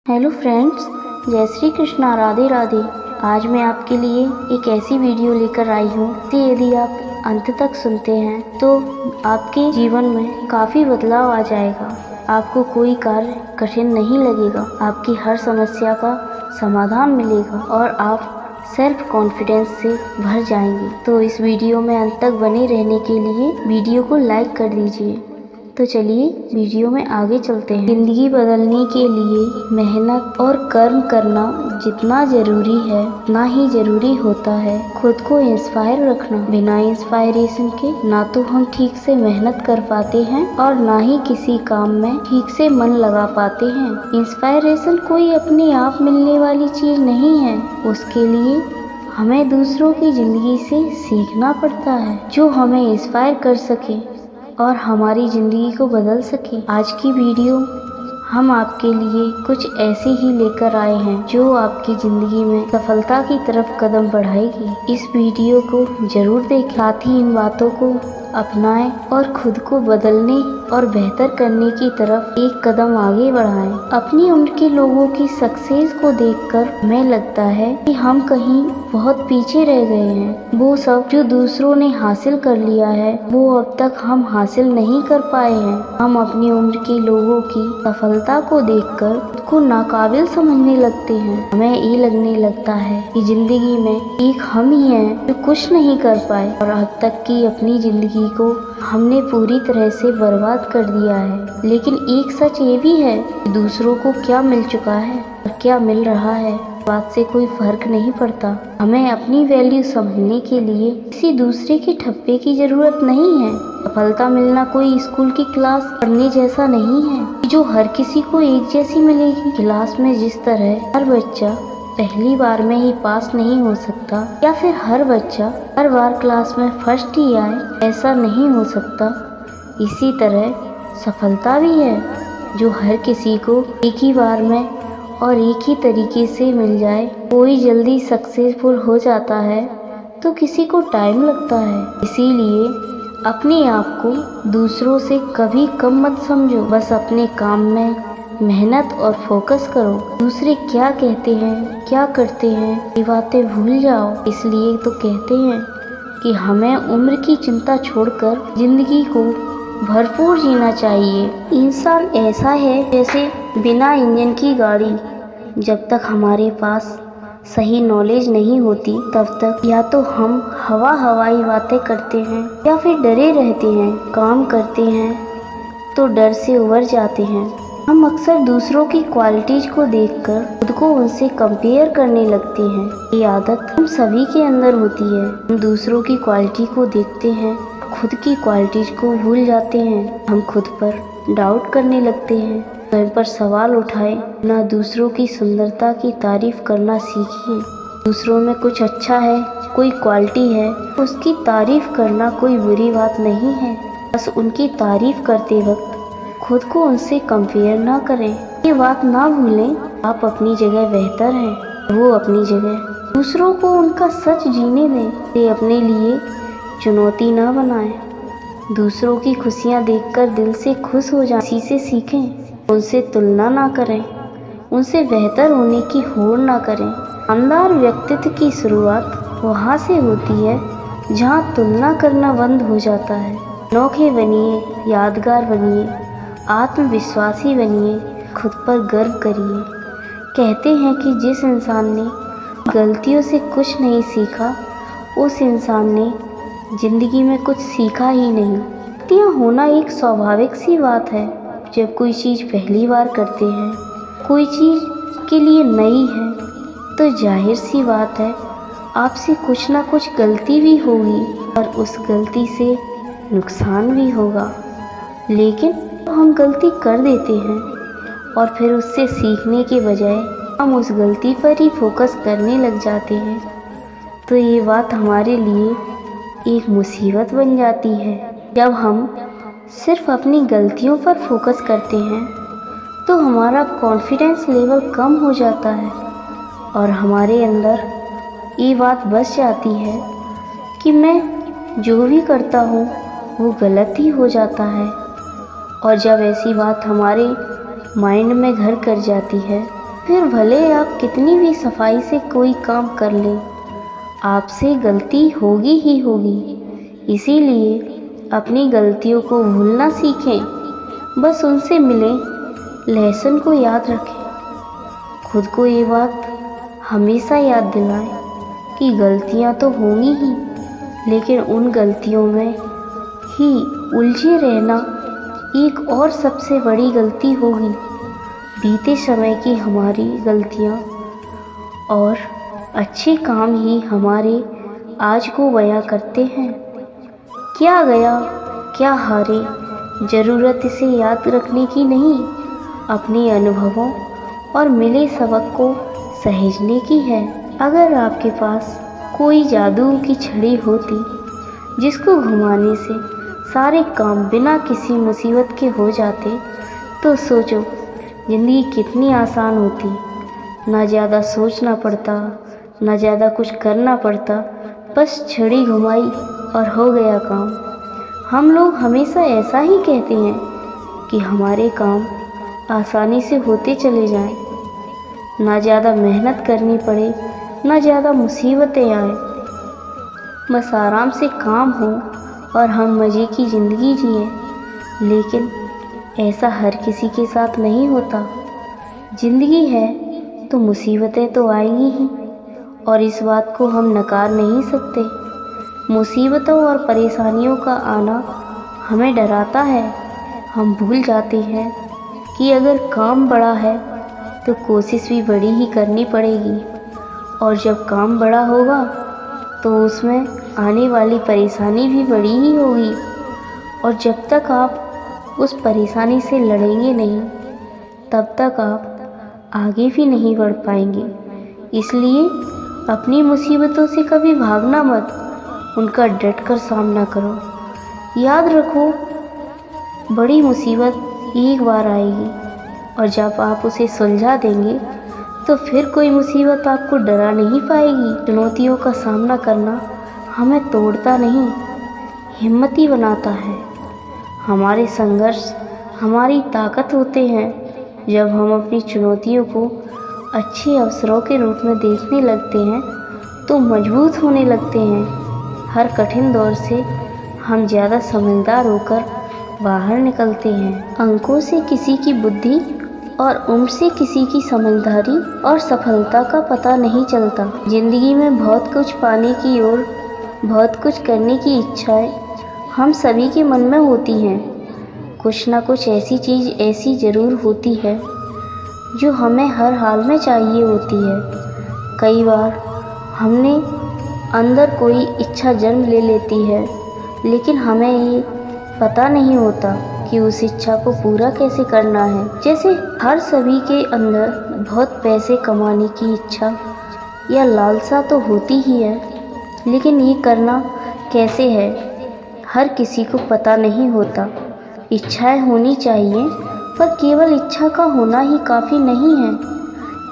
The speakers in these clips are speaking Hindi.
हेलो फ्रेंड्स, जय श्री कृष्णा, राधे राधे। आज मैं आपके लिए एक ऐसी वीडियो लेकर आई हूँ कि यदि आप अंत तक सुनते हैं तो आपके जीवन में काफ़ी बदलाव आ जाएगा। आपको कोई कार्य कठिन नहीं लगेगा, आपकी हर समस्या का समाधान मिलेगा और आप सेल्फ कॉन्फिडेंस से भर जाएंगे। तो इस वीडियो में अंत तक बने रहने के लिए वीडियो को लाइक कर दीजिए। तो चलिए वीडियो में आगे चलते हैं। जिंदगी बदलने के लिए मेहनत और कर्म करना जितना जरूरी है उतना ही जरूरी होता है खुद को इंस्पायर रखना। बिना इंस्पायरेशन के ना तो हम ठीक से मेहनत कर पाते हैं और ना ही किसी काम में ठीक से मन लगा पाते हैं। इंस्पायरेशन कोई अपने आप मिलने वाली चीज नहीं है, उसके लिए हमें दूसरों की जिंदगी से सीखना पड़ता है जो हमें इंस्पायर कर सके और हमारी ज़िंदगी को बदल सके। आज की वीडियो हम आपके लिए कुछ ऐसे ही लेकर आए हैं जो आपकी ज़िंदगी में सफलता की तरफ कदम बढ़ाएगी। इस वीडियो को जरूर देखें, साथ ही इन बातों को अपनाएं और खुद को बदलने और बेहतर करने की तरफ एक कदम आगे बढ़ाएं। अपनी उम्र के लोगों की सक्सेस को देखकर हमें लगता है कि हम कहीं बहुत पीछे रह गए हैं। वो सब जो दूसरों ने हासिल कर लिया है वो अब तक हम हासिल नहीं कर पाए हैं। हम अपनी उम्र के लोगों की सफलता को देखकर खुद को नाकाबिल समझने लगते हैं। हमें ये लगने लगता है कि जिंदगी में एक हम ही हैं जो कुछ नहीं कर पाए और अब तक की अपनी जिंदगी को हमने पूरी तरह से बर्बाद कर दिया है। लेकिन एक सच ये भी है कि दूसरों को क्या मिल चुका है और क्या मिल रहा है बात से कोई फर्क नहीं पड़ता। हमें अपनी वैल्यू समझने के लिए किसी दूसरे के ठप्पे की जरूरत नहीं है। सफलता मिलना कोई स्कूल की क्लास पढ़ने जैसा नहीं है जो हर किसी को एक जैसी मिलेगी। क्लास में जिस तरह हर बच्चा पहली बार में ही पास नहीं हो सकता या फिर हर बच्चा हर बार क्लास में फर्स्ट ही आए, ऐसा नहीं हो सकता। इसी तरह सफलता भी है जो हर किसी को एक ही बार में और एक ही तरीके से मिल जाए। कोई जल्दी सक्सेसफुल हो जाता है तो किसी को टाइम लगता है। इसीलिए अपने आप को दूसरों से कभी कम मत समझो, बस अपने काम में मेहनत और फोकस करो। दूसरे क्या कहते हैं, क्या करते हैं, ये बातें भूल जाओ। इसलिए तो कहते हैं कि हमें उम्र की चिंता छोड़कर जिंदगी को भरपूर जीना चाहिए। इंसान ऐसा है जैसे बिना इंजन की गाड़ी। जब तक हमारे पास सही नॉलेज नहीं होती तब तक या तो हम हवाई बातें करते हैं या फिर डरे रहते हैं। काम करते हैं तो डर से उबर जाते हैं। हम अक्सर दूसरों की क्वालिटीज को देखकर खुद को उनसे कंपेयर करने लगते हैं। ये आदत हम सभी के अंदर होती है। हम दूसरों की क्वालिटी को देखते हैं, खुद की क्वालिटीज को भूल जाते हैं। हम खुद पर डाउट करने लगते हैं, स्वयं पर सवाल उठाए। ना दूसरों की सुंदरता की तारीफ करना सीखिए। दूसरों में कुछ अच्छा है, कोई क्वालिटी है, उसकी तारीफ करना कोई बुरी बात नहीं है। बस उनकी तारीफ करते वक्त खुद को उनसे कंपेयर ना करें। ये बात ना भूलें, आप अपनी जगह बेहतर हैं, वो अपनी जगह। दूसरों को उनका सच जीने दें, ये अपने लिए चुनौती ना बनाएं। दूसरों की खुशियाँ देखकर दिल से खुश हो जाएं, इसी से सीखें। उनसे तुलना ना करें, उनसे बेहतर होने की होड़ ना करें। शानदार व्यक्तित्व की शुरुआत वहाँ से होती है जहाँ तुलना करना बंद हो जाता है। अनोखे बनिए, यादगार बनिए, आत्मविश्वासी बनिए, खुद पर गर्व करिए। कहते हैं कि जिस इंसान ने गलतियों से कुछ नहीं सीखा उस इंसान ने जिंदगी में कुछ सीखा ही नहीं। गलतियाँ होना एक स्वाभाविक सी बात है। जब कोई चीज़ पहली बार करते हैं, कोई चीज़ के लिए नई है तो जाहिर सी बात है आपसे कुछ ना कुछ गलती भी होगी और उस गलती से नुकसान भी होगा। लेकिन हम गलती कर देते हैं और फिर उससे सीखने के बजाय हम उस गलती पर ही फोकस करने लग जाते हैं तो ये बात हमारे लिए एक मुसीबत बन जाती है। जब हम सिर्फ अपनी गलतियों पर फोकस करते हैं तो हमारा कॉन्फिडेंस लेवल कम हो जाता है और हमारे अंदर ये बात बस जाती है कि मैं जो भी करता हूँ वो गलत ही हो जाता है। और जब ऐसी बात हमारे माइंड में घर कर जाती है फिर भले आप कितनी भी सफाई से कोई काम कर लें, आपसे गलती होगी ही होगी। इसीलिए अपनी गलतियों को भूलना सीखें, बस उनसे मिलें, लेसन को याद रखें। खुद को ये बात हमेशा याद दिलाएं कि गलतियां तो होंगी ही, लेकिन उन गलतियों में ही उलझे रहना एक और सबसे बड़ी गलती होगी। बीते समय की हमारी गलतियां और अच्छे काम ही हमारे आज को बयां करते हैं। क्या गया क्या हारे, ज़रूरत इसे याद रखने की नहीं, अपने अनुभवों और मिले सबक को सहेजने की है। अगर आपके पास कोई जादू की छड़ी होती जिसको घुमाने से सारे काम बिना किसी मुसीबत के हो जाते, तो सोचो ज़िंदगी कितनी आसान होती। ना ज़्यादा सोचना पड़ता, ना ज़्यादा कुछ करना पड़ता, बस छड़ी घुमाई और हो गया काम। हम लोग हमेशा ऐसा ही कहते हैं कि हमारे काम आसानी से होते चले जाएं, ना ज़्यादा मेहनत करनी पड़े, ना ज़्यादा मुसीबतें आए, बस आराम से काम हो और हम मज़े की ज़िंदगी जिएं। लेकिन ऐसा हर किसी के साथ नहीं होता। ज़िंदगी है तो मुसीबतें तो आएंगी ही, और इस बात को हम नकार नहीं सकते। मुसीबतों और परेशानियों का आना हमें डराता है। हम भूल जाते हैं कि अगर काम बड़ा है तो कोशिश भी बड़ी ही करनी पड़ेगी, और जब काम बड़ा होगा तो उसमें आने वाली परेशानी भी बड़ी ही होगी। और जब तक आप उस परेशानी से लड़ेंगे नहीं, तब तक आप आगे भी नहीं बढ़ पाएंगे। इसलिए अपनी मुसीबतों से कभी भागना मत, उनका डट कर सामना करो। याद रखो, बड़ी मुसीबत एक बार आएगी, और जब आप उसे सुलझा देंगे तो फिर कोई मुसीबत आपको डरा नहीं पाएगी। चुनौतियों का सामना करना हमें तोड़ता नहीं, हिम्मती बनाता है। हमारे संघर्ष हमारी ताकत होते हैं। जब हम अपनी चुनौतियों को अच्छे अवसरों के रूप में देखने लगते हैं तो मजबूत होने लगते हैं। हर कठिन दौर से हम ज़्यादा समझदार होकर बाहर निकलते हैं। अंकों से किसी की बुद्धि और उम्र से किसी की समझदारी और सफलता का पता नहीं चलता। जिंदगी में बहुत कुछ पाने की और बहुत कुछ करने की इच्छाएं हम सभी के मन में होती हैं। कुछ ना कुछ ऐसी चीज़ ऐसी ज़रूर होती है जो हमें हर हाल में चाहिए होती है। कई बार हमने अंदर कोई इच्छा जन्म ले लेती है, लेकिन हमें ये पता नहीं होता कि उस इच्छा को पूरा कैसे करना है। जैसे हर सभी के अंदर बहुत पैसे कमाने की इच्छा या लालसा तो होती ही है, लेकिन ये करना कैसे है हर किसी को पता नहीं होता। इच्छाएं होनी चाहिए, पर केवल इच्छा का होना ही काफ़ी नहीं है।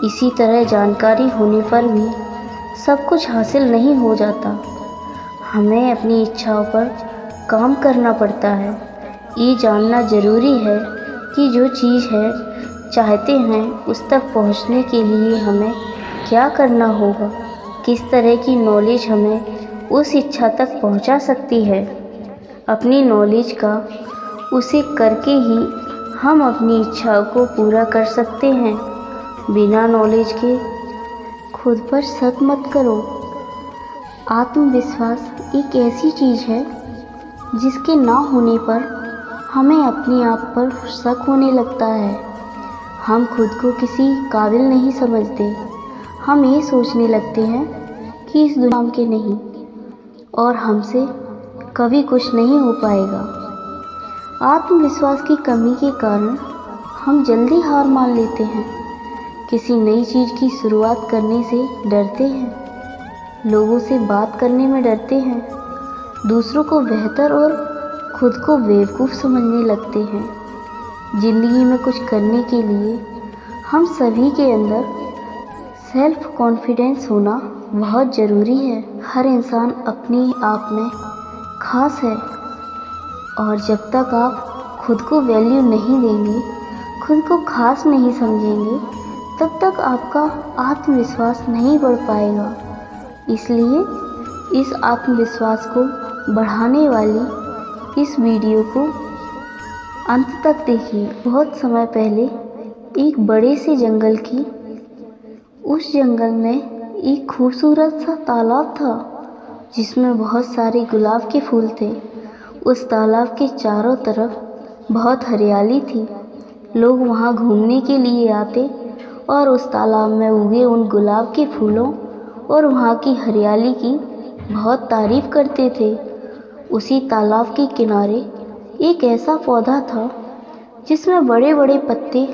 इसी तरह जानकारी होने पर भी सब कुछ हासिल नहीं हो जाता। हमें अपनी इच्छाओं पर काम करना पड़ता है। ये जानना ज़रूरी है कि जो चीज़ है चाहते हैं उस तक पहुंचने के लिए हमें क्या करना होगा। किस तरह की नॉलेज हमें उस इच्छा तक पहुंचा सकती है। अपनी नॉलेज का उसे करके ही हम अपनी इच्छाओं को पूरा कर सकते हैं। बिना नॉलेज के खुद पर शक मत करो। आत्मविश्वास एक ऐसी चीज़ है जिसके ना होने पर हमें अपने आप पर शक होने लगता है। हम खुद को किसी काबिल नहीं समझते। हम ये सोचने लगते हैं कि इस दुनिया के नहीं और हमसे कभी कुछ नहीं हो पाएगा। आत्मविश्वास की कमी के कारण हम जल्दी हार मान लेते हैं। किसी नई चीज़ की शुरुआत करने से डरते हैं, लोगों से बात करने में डरते हैं, दूसरों को बेहतर और खुद को बेवकूफ़ समझने लगते हैं। ज़िंदगी में कुछ करने के लिए हम सभी के अंदर सेल्फ कॉन्फिडेंस होना बहुत ज़रूरी है। हर इंसान अपने आप में खास है, और जब तक आप खुद को वैल्यू नहीं देंगे, खुद को खास नहीं समझेंगे, तब तक आपका आत्मविश्वास नहीं बढ़ पाएगा। इसलिए इस आत्मविश्वास को बढ़ाने वाली इस वीडियो को अंत तक देखिए। बहुत समय पहले एक बड़े से जंगल की उस जंगल में एक खूबसूरत सा तालाब था जिसमें बहुत सारे गुलाब के फूल थे। उस तालाब के चारों तरफ बहुत हरियाली थी। लोग वहाँ घूमने के लिए आते और उस तालाब में उगे उन गुलाब के फूलों और वहाँ की हरियाली की बहुत तारीफ करते थे। उसी तालाब के किनारे एक ऐसा पौधा था जिसमें बड़े बड़े पत्ते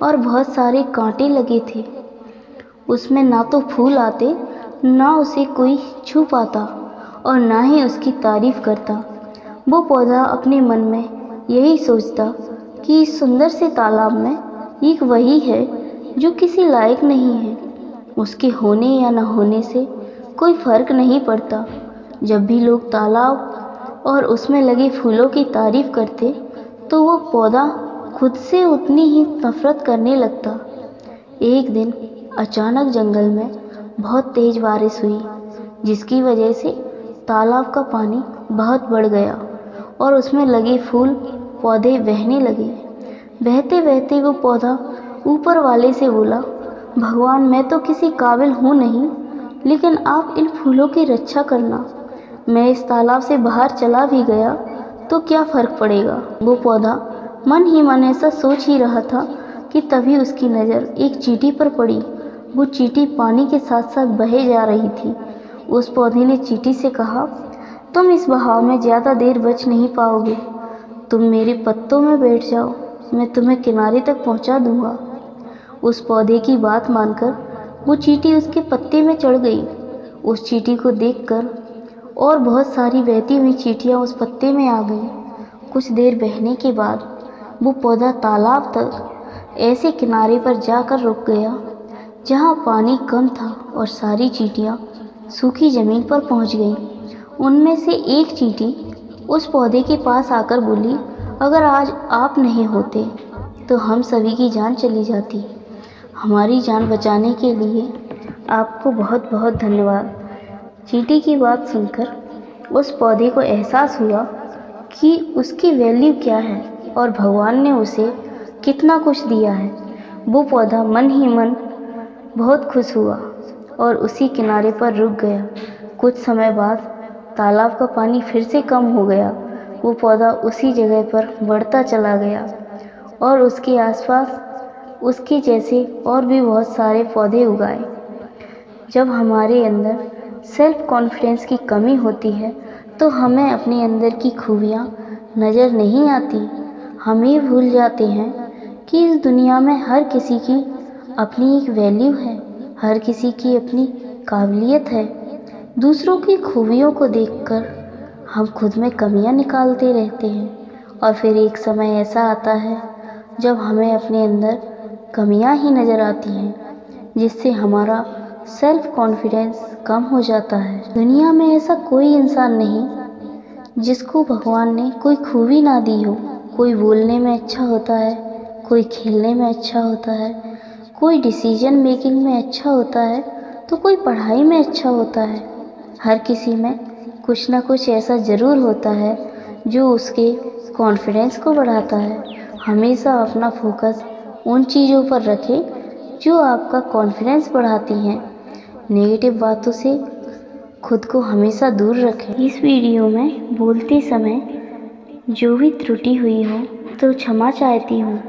और बहुत सारे कांटे लगे थे। उसमें ना तो फूल आते, ना उसे कोई छू पाता और ना ही उसकी तारीफ करता। वो पौधा अपने मन में यही सोचता कि इस सुंदर से तालाब में एक वही है जो किसी लायक नहीं है। उसके होने या न होने से कोई फर्क नहीं पड़ता। जब भी लोग तालाब और उसमें लगे फूलों की तारीफ करते तो वो पौधा खुद से उतनी ही नफरत करने लगता। एक दिन अचानक जंगल में बहुत तेज बारिश हुई, जिसकी वजह से तालाब का पानी बहुत बढ़ गया और उसमें लगे फूल पौधे बहने लगे। बहते बहते वो पौधा ऊपर वाले से बोला, भगवान, मैं तो किसी काबिल हूँ नहीं, लेकिन आप इन फूलों की रक्षा करना। मैं इस तालाब से बाहर चला भी गया तो क्या फ़र्क पड़ेगा। वो पौधा मन ही मन ऐसा सोच ही रहा था कि तभी उसकी नज़र एक चींटी पर पड़ी। वो चींटी पानी के साथ साथ बहे जा रही थी। उस पौधे ने चींटी से कहा, तुम इस बहाव में ज़्यादा देर बच नहीं पाओगे, तुम मेरे पत्तों में बैठ जाओ, मैं तुम्हें किनारे तक पहुंचा दूंगा। उस पौधे की बात मानकर वो चींटी उसके पत्ते में चढ़ गई। उस चींटी को देखकर और बहुत सारी बहती हुई चींटियां उस पत्ते में आ गईं। कुछ देर बहने के बाद वो पौधा तालाब तक ऐसे किनारे पर जाकर रुक गया जहाँ पानी कम था और सारी चींटियां सूखी ज़मीन पर पहुँच गईं। उनमें से एक चींटी उस पौधे के पास आकर बोली, अगर आज आप नहीं होते तो हम सभी की जान चली जाती। हमारी जान बचाने के लिए आपको बहुत बहुत धन्यवाद। चींटी की बात सुनकर उस पौधे को एहसास हुआ कि उसकी वैल्यू क्या है और भगवान ने उसे कितना कुछ दिया है। वो पौधा मन ही मन बहुत खुश हुआ और उसी किनारे पर रुक गया। कुछ समय बाद तालाब का पानी फिर से कम हो गया। वो पौधा उसी जगह पर बढ़ता चला गया और उसके आसपास उसके जैसे और भी बहुत सारे पौधे उगाए। जब हमारे अंदर सेल्फ कॉन्फिडेंस की कमी होती है तो हमें अपने अंदर की खूबियाँ नज़र नहीं आती। हम ये भूल जाते हैं कि इस दुनिया में हर किसी की अपनी एक वैल्यू है, हर किसी की अपनी काबिलियत है। दूसरों की खूबियों को देखकर हम खुद में कमियां निकालते रहते हैं और फिर एक समय ऐसा आता है जब हमें अपने अंदर कमियां ही नज़र आती हैं, जिससे हमारा सेल्फ कॉन्फिडेंस कम हो जाता है। दुनिया में ऐसा कोई इंसान नहीं जिसको भगवान ने कोई खूबी ना दी हो। कोई बोलने में अच्छा होता है, कोई खेलने में अच्छा होता है, कोई डिसीजन मेकिंग में अच्छा होता है, तो कोई पढ़ाई में अच्छा होता है। हर किसी में कुछ ना कुछ ऐसा ज़रूर होता है जो उसके कॉन्फिडेंस को बढ़ाता है। हमेशा अपना फोकस उन चीज़ों पर रखें जो आपका कॉन्फिडेंस बढ़ाती हैं। नेगेटिव बातों से खुद को हमेशा दूर रखें। इस वीडियो में बोलते समय जो भी त्रुटि हुई हो तो क्षमा चाहती हूँ।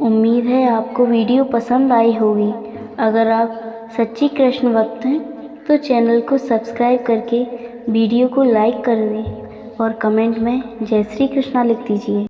उम्मीद है आपको वीडियो पसंद आई होगी। अगर आप सच्ची कृष्ण भक्त हैं तो चैनल को सब्सक्राइब करके वीडियो को लाइक कर दें और कमेंट में जय श्री कृष्णा लिख दीजिए।